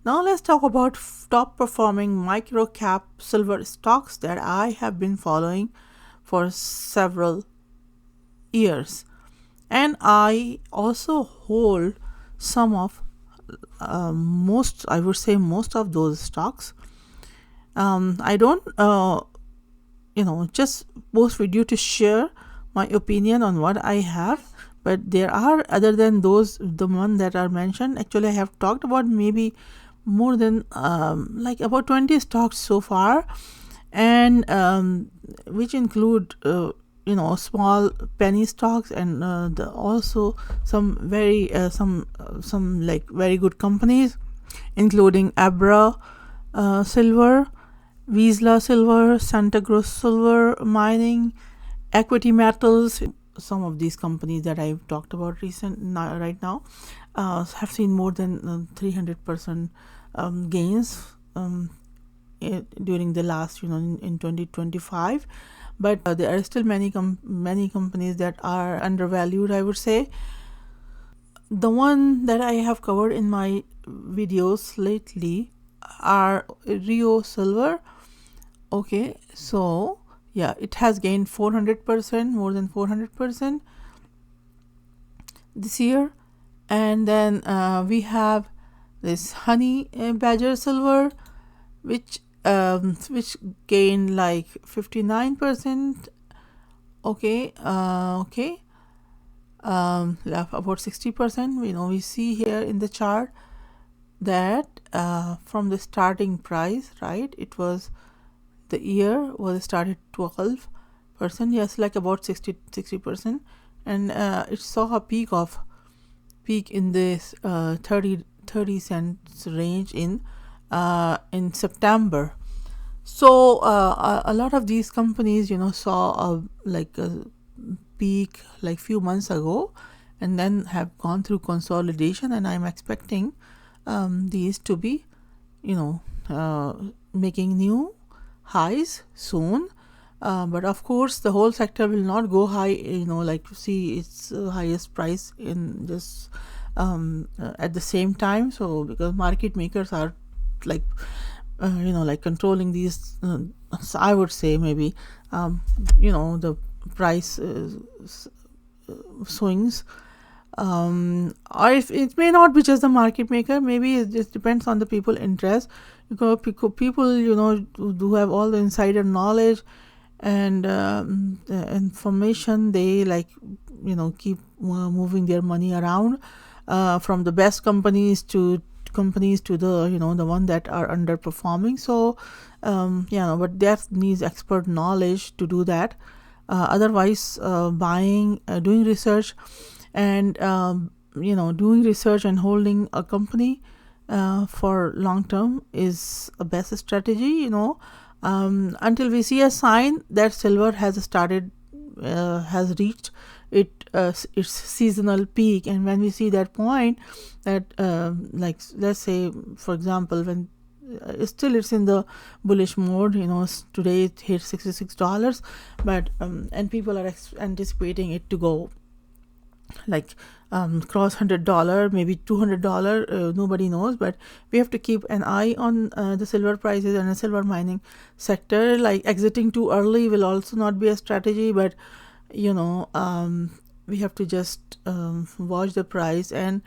Now let's talk about top performing microcap silver stocks that I have been following for several years. And I also hold some of I would say most of those stocks. I don't just post video to share my opinion on what I have, but there are, other than those, the one that are mentioned, actually I have talked about maybe more than like about 20 stocks so far, and which include small penny stocks, and also some some like very good companies, including Abra Silver, Vizsla Silver, Santa Cruz Silver Mining, Equity Metals. Some of these companies that I've talked about right now have seen more than 300% gains during the last, in 2025. But there are still many companies that are undervalued, I would say. The one that I have covered in my videos lately are Rio Silver. Okay, so yeah, it has gained 400%, more than 400% this year. And then we have this Honey Badger Silver, which gained like 59%. Okay, about 60%. We see here in the chart that from the starting price, right, it was, the year was started 12%, yes, like about 60%, and it saw a peak in this 30 cents range in September. So a lot of these companies saw a peak like few months ago, and then have gone through consolidation, and I'm expecting these to be making new highs soon. But of course the whole sector will not go high, like see its highest price in just at the same time. So because market makers are like like controlling these, so I would say maybe the price swings, or if it may not be just the market maker, maybe it just depends on the people interest, because people who have all the insider knowledge and the information, they keep moving their money around from the best companies to the the one that are underperforming. So but that needs expert knowledge to do that. Otherwise doing research and doing research and holding a company for long term is a best strategy, until we see a sign that silver has reached its seasonal peak. And when we see that point, that let's say, for example, when still it's in the bullish mode, today it hit $66, but and people are anticipating it to go like cross $100, maybe $200, nobody knows. But we have to keep an eye on the silver prices and the silver mining sector. Like exiting too early will also not be a strategy, but we have to just watch the price. And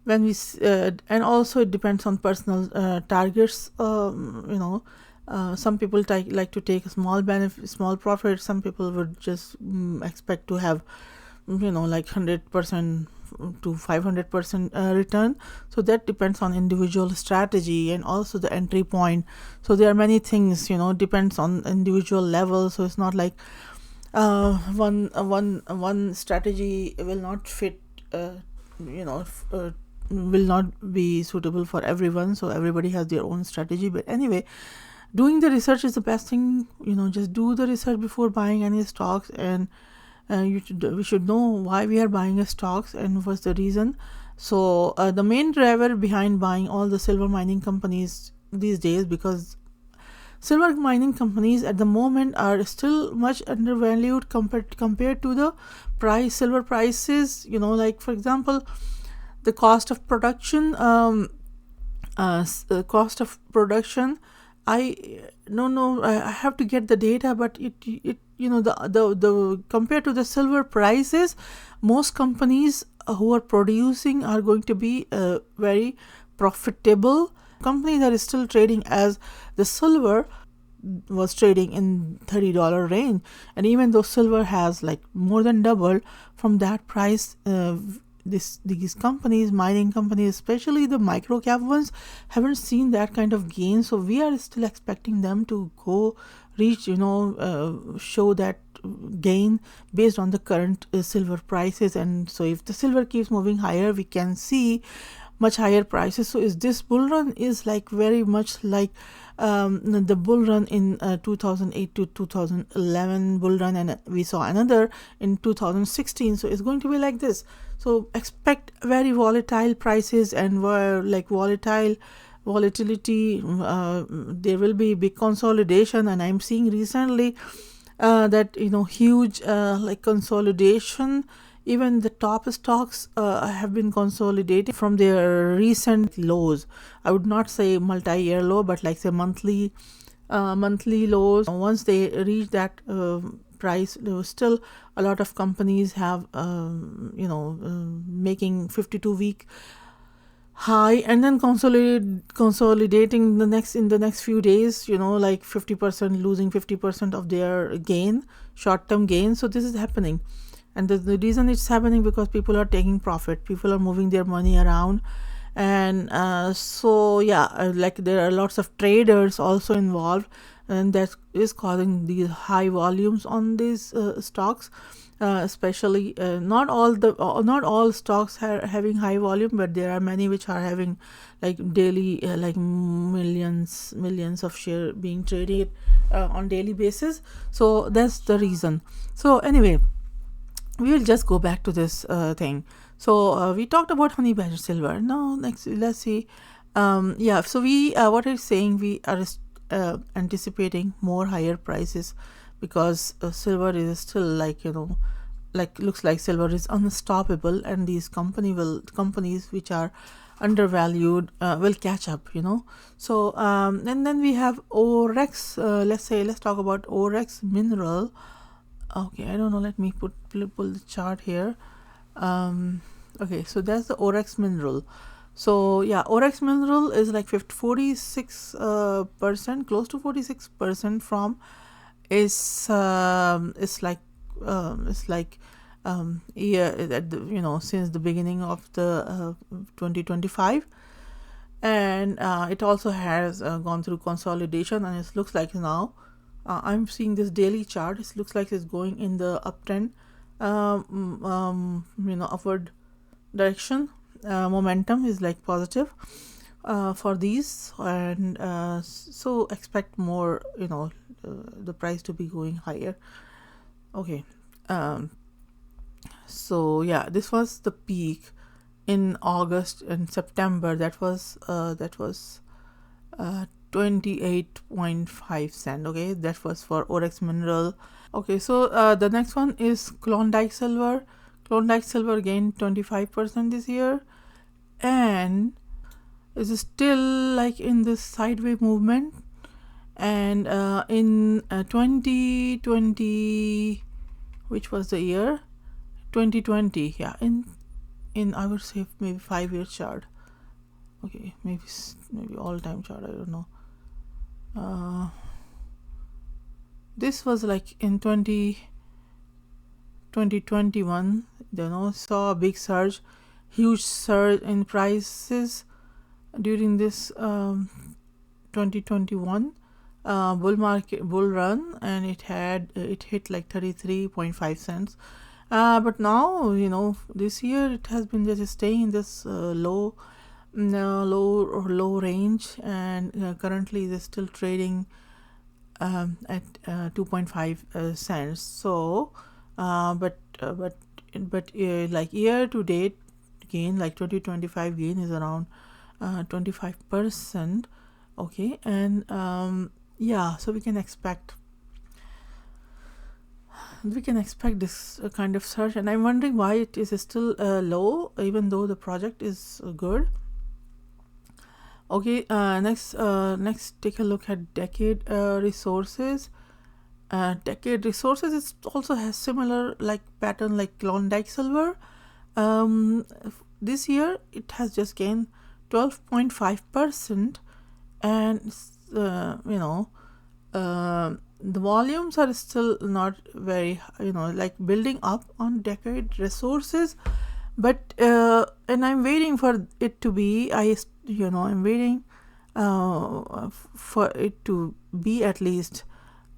when we and also it depends on personal targets. Some people like to take a small profit. Some people would just expect to have like 100% to 500% return. So that depends on individual strategy and also the entry point. So there are many things, depends on individual level. So it's not like one strategy will not fit, will not be suitable for everyone. So everybody has their own strategy. But anyway, doing the research is the best thing. Just do the research before buying any stocks, and we should know why we are buying stocks and what's the reason. So the main driver behind buying all the silver mining companies these days, because silver mining companies at the moment are still much undervalued compared to the silver prices. Like for example, the cost of production cost of production. I no no I have to get the data, but it the compared to the silver prices, most companies who are producing are going to be very profitable. Companies are still trading as the silver was trading in $30 range, and even though silver has like more than doubled from that price, these companies, mining companies, especially the micro cap ones, haven't seen that kind of gain. So we are still expecting them to go reach, show that gain based on the current silver prices. And so if the silver keeps moving higher, we can see much higher prices. So is this bull run is like very much like the bull run in 2008 to 2011 bull run, and we saw another in 2016. So it's going to be like this. So expect very volatile prices and like volatility. There will be big consolidation, and I'm seeing recently that huge like consolidation. Even the top stocks have been consolidating from their recent lows. I would not say multi-year low, but like say monthly lows. Once they reach that price, there was still a lot of companies have making 52-week high and then consolidating in the next few days, like 50%, losing 50% of their gain, short-term gain. So this is happening. And the reason it's happening because people are taking profit, people are moving their money around. And like there are lots of traders also involved, and that is causing these high volumes on these stocks. Especially not all stocks are having high volume, but there are many which are having like daily like millions of share being traded on daily basis. So that's the reason. So anyway, we will just go back to this thing. So we talked about honey badger silver. Now next, let's see. So we what I'm saying, we are anticipating more higher prices because silver is still like looks like silver is unstoppable, and these companies which are undervalued will catch up. So and then we have Orex. Let's talk about Orex Mineral. Okay, I don't know, let me pull the chart here. Okay, so that's the Orex Mineral. So yeah, Orex Mineral is like 46%, close to 46% from it's like year at the, since the beginning of the 2025. And it also has gone through consolidation, and it looks like now I'm seeing this daily chart. It looks like it's going in the uptrend, upward direction. Momentum is like positive for these, and so expect more, the price to be going higher. Okay. So yeah, this was the peak in August and September. That was 28.5 cent. Okay, that was for Orex Mineral. Okay, so the next one is Klondike Silver. Klondike Silver gained 25% this year, and is still like in this sideways movement. And in 2020, which was the year 2020, yeah, in I would say maybe 5-year chart. Okay, maybe all-time chart, I don't know. This was like in 2021, saw a big surge, huge surge in prices during this 2021 bull run, and it hit like 33.5 cents. But now, this year it has been just staying in this low range, and currently it is still trading at 2.5 cents. So but like year to date gain, like 2025 gain is around 25%. Okay, and so we can expect this kind of surge, and I'm wondering why it is still low even though the project is good. Okay, next take a look at Decade Resources. Decade Resources is also has similar like pattern like Klondike Silver. This year it has just gained 12.5%, and the volumes are still not very, like building up on Decade Resources. But and I'm waiting for it to be, I'm waiting for it to be at least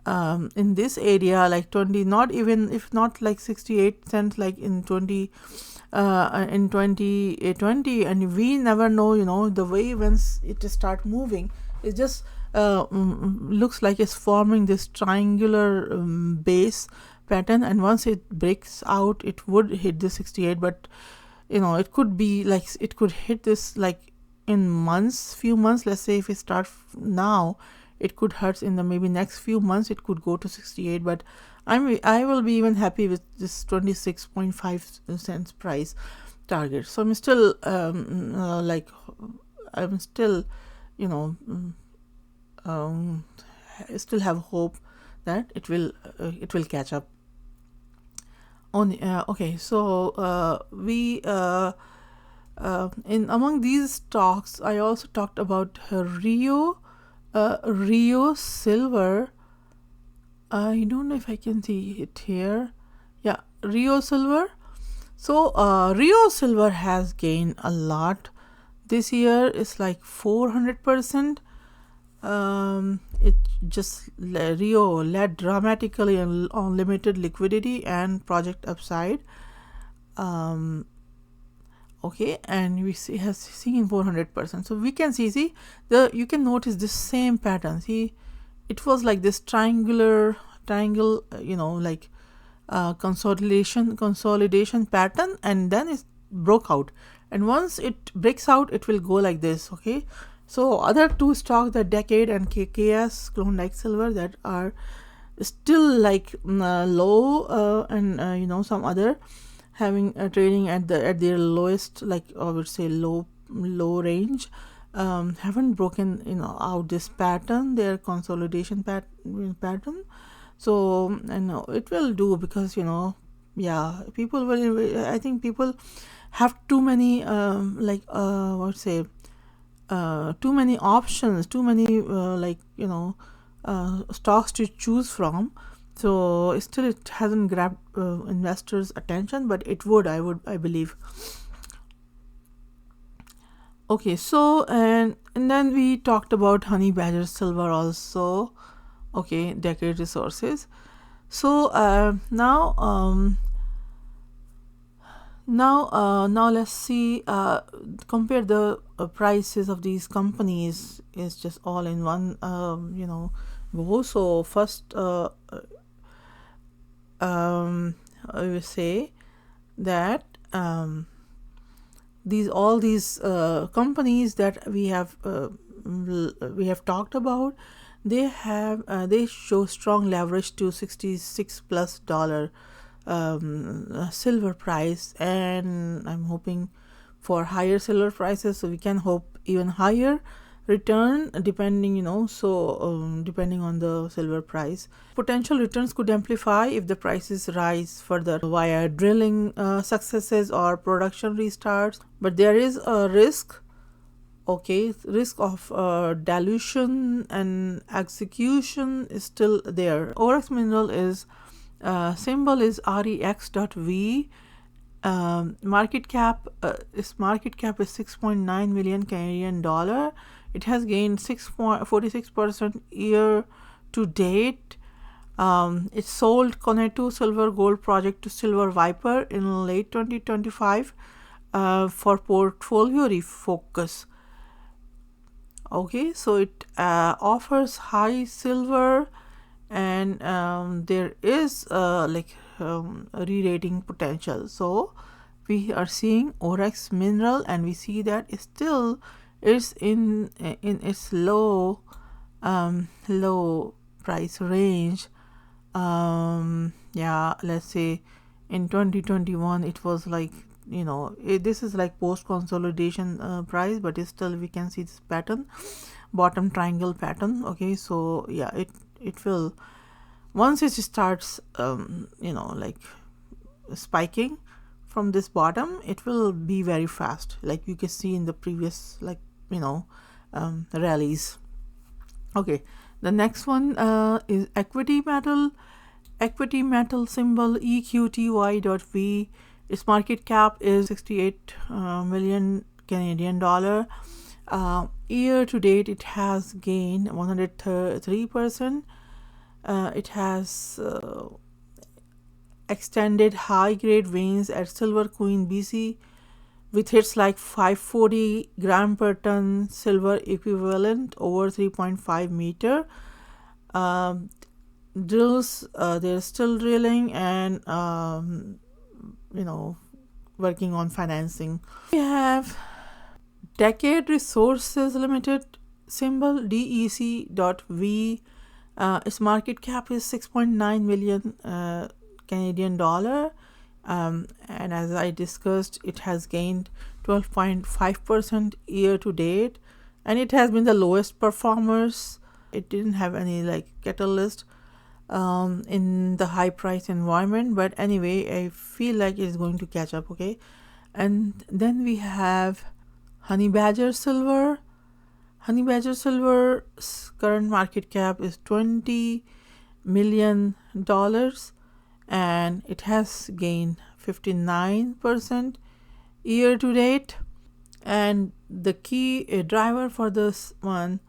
in this area like 20, not even, if not like 68 cents like in 2020. And we never know, the way once it start moving, it just looks like it's forming this triangular base pattern, and once it breaks out it would hit the 68. But it could be like, it could hit this like in few months. Let's say if it start now, it could hurt in the maybe next few months, it could go to 68. But I will be even happy with this 26.5 cents price target. So I'm still I'm still, you know I still have hope that it will catch up on. Okay, so we in among these stocks, I also talked about Rio Silver. I don't know if I can see it here. Yeah, Rio Silver. So Rio Silver has gained a lot this year. It's like 400%. It just Rio led dramatically on limited liquidity and project upside. Okay, and we has seen 400%. So we can see you can notice this same pattern. See, it was like this triangle, like consolidation pattern, and then it broke out. And once it breaks out, it will go like this. Okay, so other two stocks, the Decade and KKS, Klondike Silver, that are still like low, and some other having trading at their lowest, like I would say low range, haven't broken out this pattern, their consolidation pattern. So it will do, because people will, I think people have too many too many options, too many stocks to choose from. So still it hasn't grabbed investors' attention, but it would, I believe. Okay, so and then we talked about Honey Badger Silver also. Okay, Decade Resources. So now let's see, compare the prices of these companies. Is just all in one go. So first I will say that all these companies that we have talked about, they show strong leverage to $66+ silver price, and I'm hoping for higher silver prices, so we can hope even higher return depending depending on the silver price. Potential returns could amplify if the prices rise further via drilling successes or production restarts, but there is a risk of dilution, and execution is still there. Oryx Mineral is symbol is REX.V. Market cap is 6.9 million Canadian dollar. It has gained 6.46% year to date. It sold Coneto Silver Gold project to Silver Viper in late 2025 for portfolio refocus. Okay, so it offers high silver, and there is re-rating potential. So we are seeing Oryx Mineral, and we see that it still is in its low price range. Let's say in 2021 it was like this is like post consolidation price, but it's still we can see this pattern, bottom triangle pattern. Okay, so yeah, it will, once it starts like spiking from this bottom, it will be very fast, like you can see in the previous, like rallies. Okay, the next one is equity metal symbol EQTY.V. Its market cap is 68 million Canadian dollar. Year to date, it has gained 103%. It has extended high grade veins at Silver Queen, BC, with hits like 540 gram per ton silver equivalent over 3.5 meter. Drills, they're still drilling and working on financing. We have Decade Resources Limited, symbol DEC.V. Its market cap is 6.9 million Canadian dollar, and as I discussed, it has gained 12.5% year to date, and it has been the lowest performers. It didn't have any like catalyst in the high price environment, but anyway, I feel like it's going to catch up. Okay, and then we have Honey Badger Silver's current market cap is $20 million, and it has gained 59% year to date. And the key driver for this one,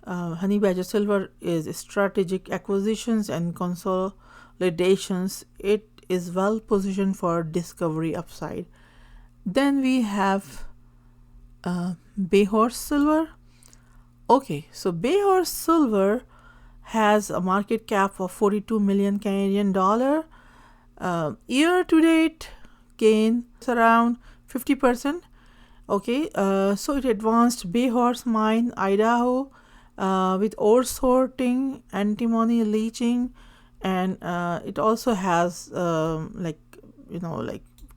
Honey Badger Silver, is strategic acquisitions and consolidations. It is well positioned for discovery upside. Then we have Bayhorse Silver. Okay, so Bayhorse Silver has a market cap of 42 million Canadian dollar. Year to date gain around 50%. Okay, so it advanced Bayhorse Mine, Idaho, with ore sorting, antimony leaching, and it also has like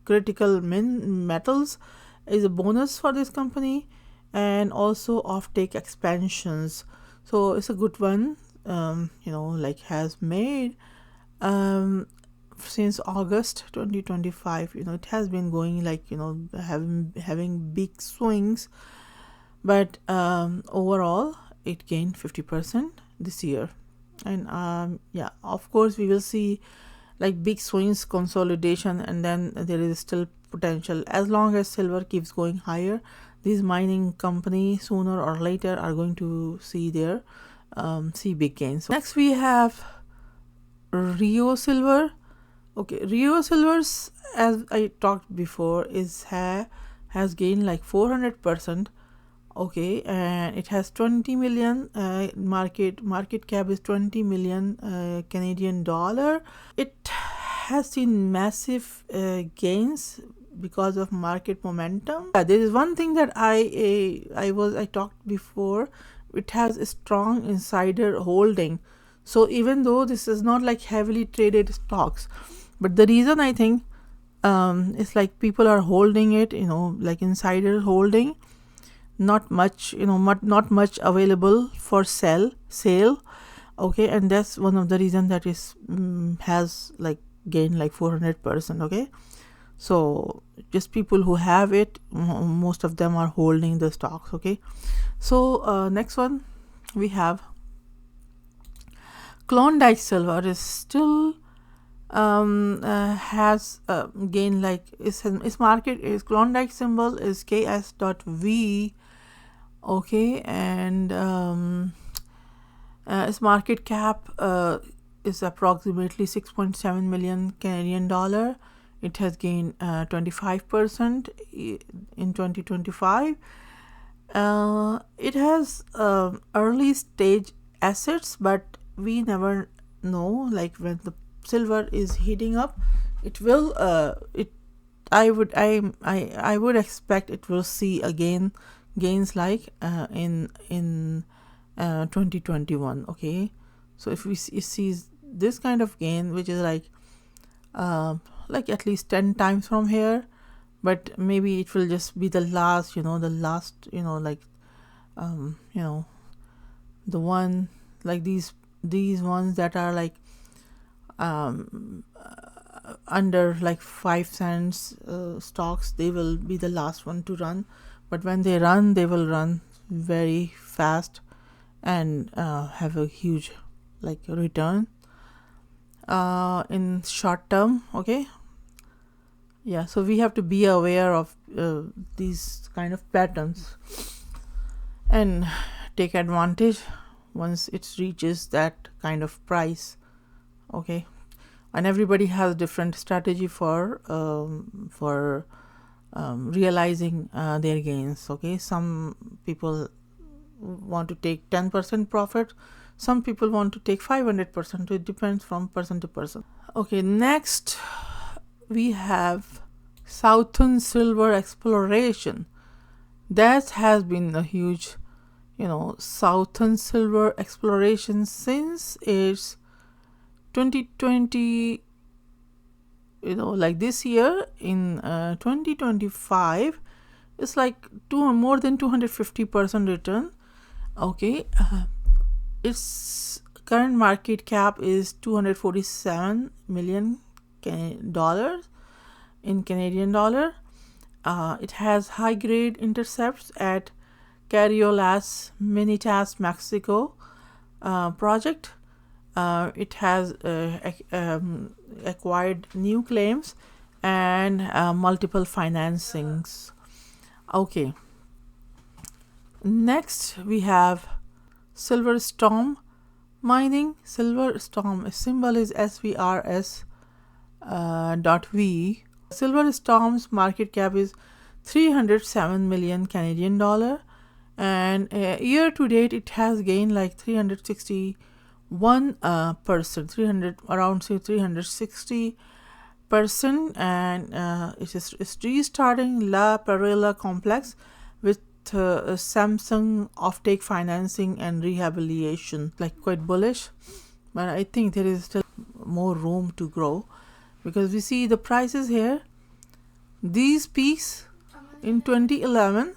critical metals is a bonus for this company, and also offtake expansions. So it's a good one. Has made since August 2025. It has been going like having big swings, but overall it gained 50% this year. And of course we will see like big swings, consolidation, and then there is still potential. As long as silver keeps going higher, these mining companies sooner or later are going to see their see big gains. Next we have Rio Silver. Okay, Rio Silver's, as I talked before, has gained like 400%. Okay, and it has 20 million market cap is 20 million Canadian dollar. It has seen massive gains because of market momentum. There is one thing that I talked before. It has a strong insider holding. So even though this is not like heavily traded stocks, but the reason I think is like people are holding it, like insider holding, not much, not much available for sale. Okay, and that's one of the reasons that is has like gained like 400%. Okay, so just people who have it, most of them are holding the stocks. Okay, so next one we have Klondike Silver is still has gained like its market is Klondike symbol is KS.V. Okay, and its market cap is approximately 6.7 million Canadian dollar. It has gained 25% in 2025. It has early stage assets, but we never know, like when the silver is heating up, it will I would expect it will see again gains like in 2021. Okay, so if we see this kind of gain, which is like at least 10 times from here, but maybe it will just be the last, like the one, like these ones that are like under like 5 cents stocks, they will be the last one to run. But when they run, they will run very fast and have a huge like return in short term. Okay, yeah, so we have to be aware of these kind of patterns and take advantage once it reaches that kind of price. Okay, and everybody has different strategy for realizing their gains. Okay, some people want to take 10% profit, some people want to take 500%. It depends from person to person. Okay, next we have Southern Silver Exploration. That has been a huge, Southern Silver Exploration since its 2020, like this year in 2025, it's like more than 250% return. Okay, its current market cap is $247 million in Canadian dollar. It has high grade intercepts at Cariolas Minitas, Mexico project. It has acquired new claims and multiple financings. Okay, next we have Silver Storm Mining. Silver Storm symbol is SVRS .V. Silver Storm's market cap is 307 million Canadian dollar, and year to date it has gained like 361%, around 360%, and it's restarting La Perla complex with Samsung offtake financing and rehabilitation, like quite bullish. But I think there is still more room to grow, because we see the prices here. These peaks in 2011,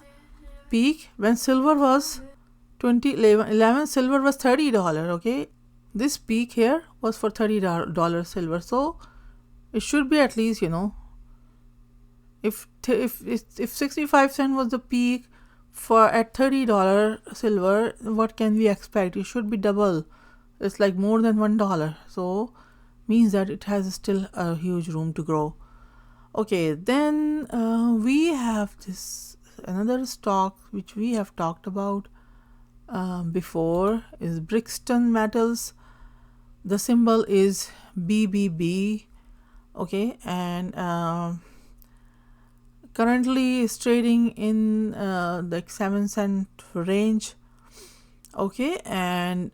peak when silver was 2011 silver was $30. Okay, this peak here was for $30 silver, so it should be at least, if 65 cent was the peak for at $30 silver, what can we expect? It should be double. It's like more than $1, so means that it has still a huge room to grow. Okay, then we have this another stock which we have talked about before, is Brixton Metals. The symbol is BBB. Okay, and currently is trading in the 7 cent range. Okay, and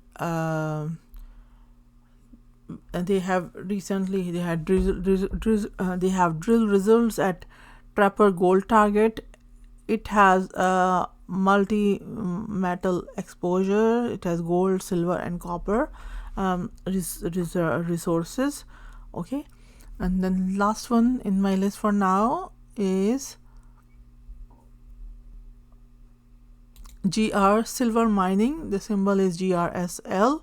they have recently they have drill results at Trapper Gold Target. It has a multi-metal exposure. It has gold, silver, and copper resources. Okay, and then last one in my list for now is GR Silver Mining. The symbol is GRSL.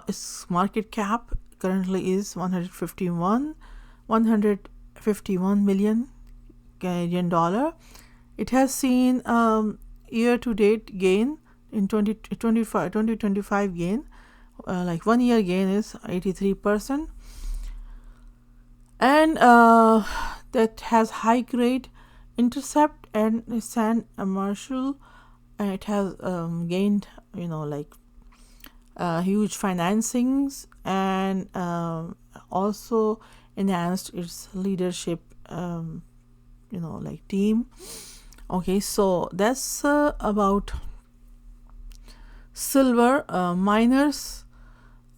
Its market cap currently is 151 million Canadian dollar. It has seen year to date gain in 2025 gain, like 1 year gain is 83%, and that has high grade intercept and sand Marshall. It has gained like huge financings, and also enhanced its leadership like team. Okay, so that's about silver miners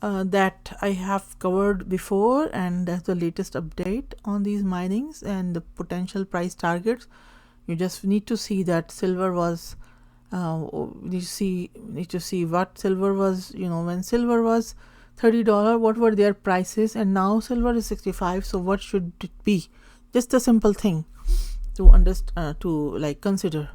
that I have covered before, and that's the latest update on these minings and the potential price targets. You just need to see that silver was need to see what silver was, when silver was $30, what were their prices, and now silver is 65, so what should it be? Just a simple thing. to understand, to like consider.